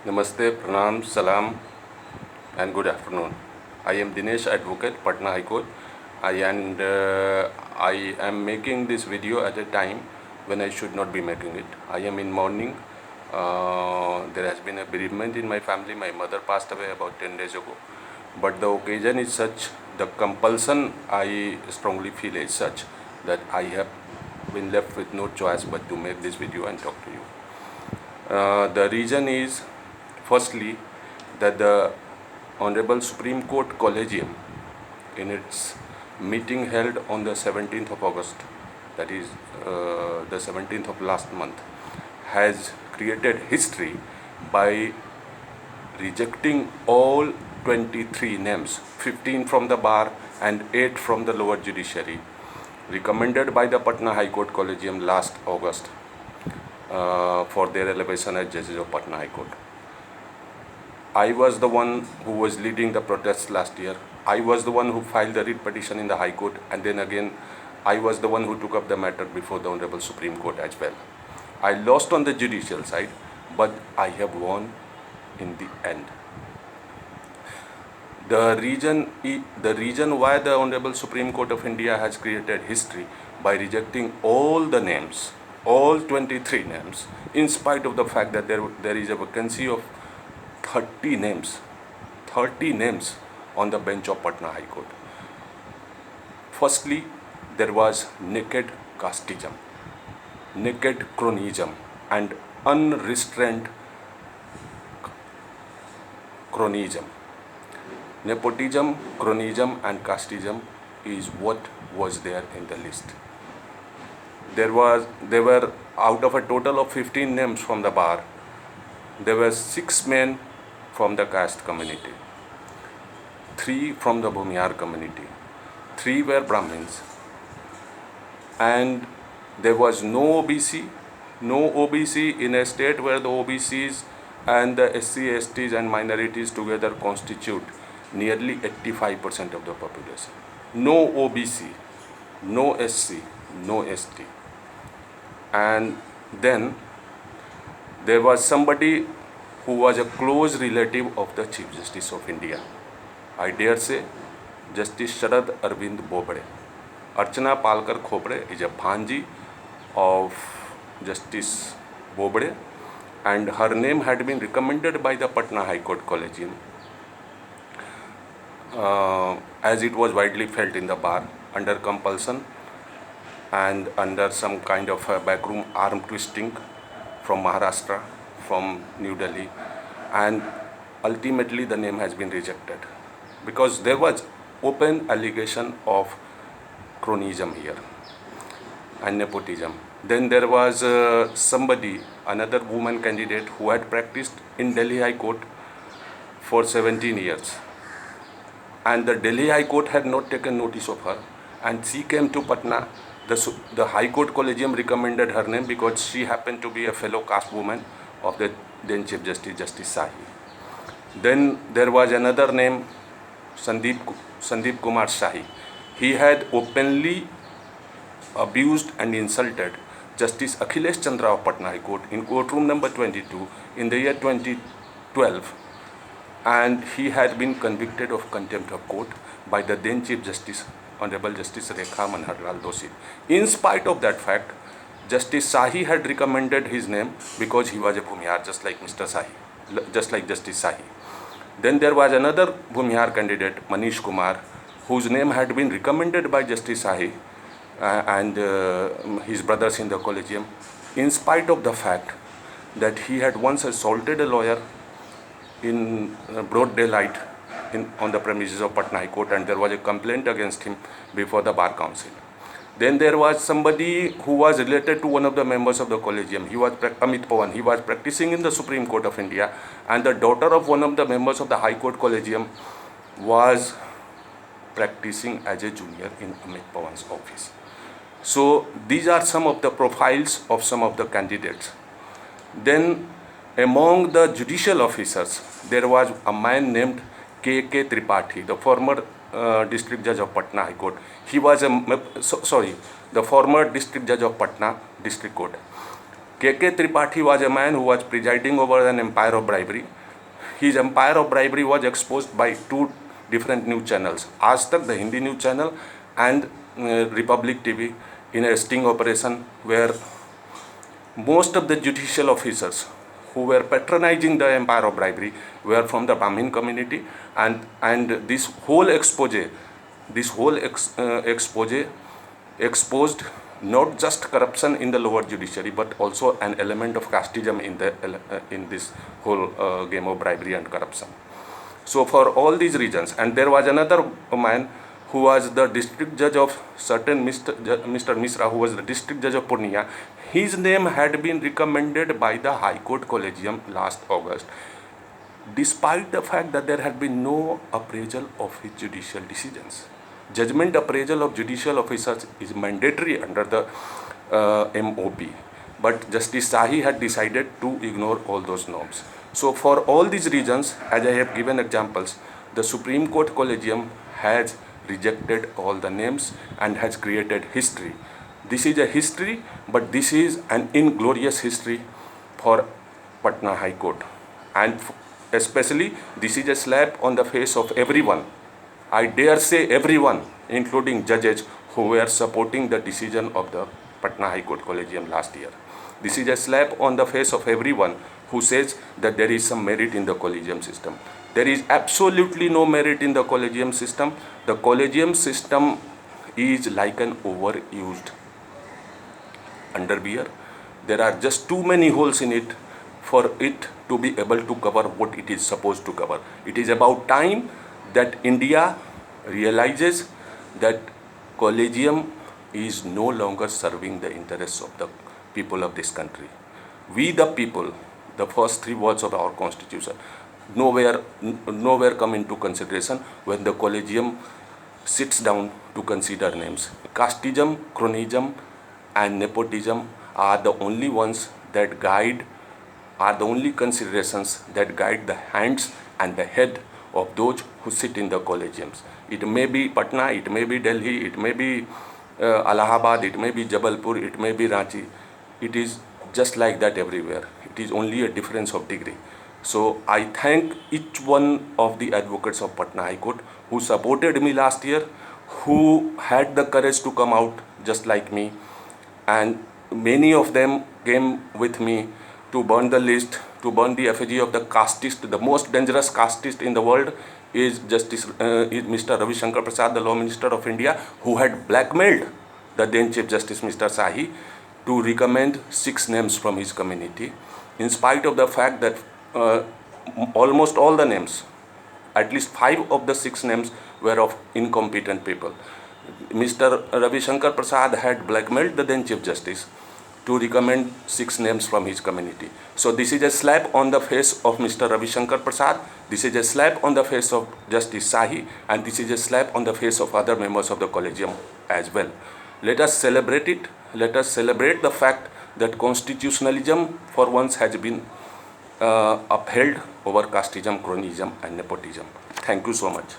Namaste, Pranam, Salam, and good afternoon. I am Dinesh Advocate, Patna High Court. I am making this video at a time when I should not be making it. I am in mourning. There has been a bereavement in my family. My mother passed away about 10 days ago. But the occasion is such, the compulsion I strongly feel is such that I have been left with no choice but to make this video and talk to you. The reason is, firstly, that the Honorable Supreme Court Collegium, in its meeting held on the 17th of August, that is the 17th of last month, has created history by rejecting all 23 names, 15 from the bar and 8 from the lower judiciary, recommended by the Patna High Court Collegium last August for their elevation as judges of Patna High Court. I was the one who was leading the protests last year. I was the one who filed the writ petition in the High Court, and then again I was the one who took up the matter before the Honorable Supreme Court as well. I lost on the judicial side, but I have won in the end. The reason why the Honorable Supreme Court of India has created history by rejecting all the names, all 23 names, in spite of the fact that there is a vacancy of 30 names on the bench of Patna High Court. Firstly, there was naked casteism, naked cronyism, and unrestrained cronyism. Nepotism, cronyism, and casteism is what was there in the list. There were out of a total of 15 names from the bar, there were 6 men from the caste community, 3 from the Bhumihar community, 3 were Brahmins, and there was no OBC in a state where the OBCs and the SC, STs and minorities together constitute nearly 85% of the population. No OBC, no SC, no ST. And then there was somebody who was a close relative of the Chief Justice of India. I dare say Justice Sharad Arvind Bobde. Archana Palkar Khopre is a bhanji of Justice Bobde, and her name had been recommended by the Patna High Court Collegium as it was widely felt in the bar, under compulsion and under some kind of a backroom arm twisting from Maharashtra, from New Delhi, and ultimately the name has been rejected because there was open allegation of cronyism here and nepotism. Then there was another woman candidate who had practiced in Delhi High Court for 17 years, and the Delhi High Court had not taken notice of her, and she came to Patna. The High Court Collegium recommended her name because she happened to be a fellow caste woman of the then Chief Justice, Justice Sahi. Then there was another name, Sandeep Kumar Shahi. He had openly abused and insulted Justice Akhilesh Chandra of Patna High Court in courtroom number 22 in the year 2012, and he had been convicted of contempt of court by the then Chief Justice, Honorable Justice Rekha Manohar Doshi. In spite of that fact, Justice Sahi had recommended his name because he was a Bhumihar, just like Justice Sahi. Then there was another Bhumihar candidate, Manish Kumar, whose name had been recommended by Justice Sahi and his brothers in the collegium, in spite of the fact that he had once assaulted a lawyer in broad daylight on the premises of Patna High Court, and there was a complaint against him before the Bar Council. Then there was somebody who was related to one of the members of the collegium. He was Amit Pawan. He was practicing in the Supreme Court of India, and the daughter of one of the members of the High Court Collegium was practicing as a junior in Amit Pawan's office. So these are some of the profiles of some of the candidates. Then among the judicial officers, there was a man named K.K. Tripathi, the former district judge of Patna High Court. He was the former district judge of Patna District Court. K.K. Tripathi was a man who was presiding over an empire of bribery. His empire of bribery was exposed by two different news channels, Aaj Tak, the Hindi news channel, and Republic TV, in a sting operation where most of the judicial officers who were patronizing the empire of bribery were from the Brahmin community, and this whole expose exposed not just corruption in the lower judiciary but also an element of casteism in this whole game of bribery and corruption. So for all these reasons, and there was another man who was the district judge of certain Mr. Misra, who was the district judge of Purnia. His name had been recommended by the High Court Collegium last August, despite the fact that there had been no appraisal of his judicial decisions. Judgment appraisal of judicial officers is mandatory under the MOP, but Justice Sahi had decided to ignore all those norms. So for all these reasons, as I have given examples, the Supreme Court Collegium has rejected all the names and has created history. This is a history, but this is an inglorious history for Patna High Court. And especially, this is a slap on the face of everyone. I dare say everyone, including judges who were supporting the decision of the Patna High Court Collegium last year. This is a slap on the face of everyone who says that there is some merit in the collegium system. There is absolutely no merit in the collegium system. The collegium system is like an overused underwear. There are just too many holes in it for it to be able to cover what it is supposed to cover. It is about time that India realizes that collegium is no longer serving the interests of the people of this country. We the people, the first three words of our constitution, nowhere come into consideration when the collegium sits down to consider names. Casteism, cronyism and nepotism are the only ones that guide, are the only considerations that guide the hands and the head of those who sit in the collegiums. It may be Patna, it may be Delhi, it may be Allahabad, it may be Jabalpur, it may be Ranchi. It is just like that everywhere. It is only a difference of degree. So I thank each one of the advocates of Patna High Court who supported me last year, who had the courage to come out just like me, and many of them came with me to burn the list, to burn the effigy of the casteist. The most dangerous casteist in the world is Mr. Ravi Shankar Prasad, the Law Minister of India, who had blackmailed the then Chief Justice Mr. Sahi to recommend 6 names from his community, in spite of the fact that almost all the names, at least 5 of the 6 names, were of incompetent people. Mr. Ravi Shankar Prasad had blackmailed the then Chief Justice to recommend 6 names from his community. So this is a slap on the face of Mr. Ravi Shankar Prasad, this is a slap on the face of Justice Sahi, and this is a slap on the face of other members of the collegium as well. Let us celebrate it. Let us celebrate the fact that constitutionalism for once has been upheld over casteism, cronyism and nepotism. Thank you so much.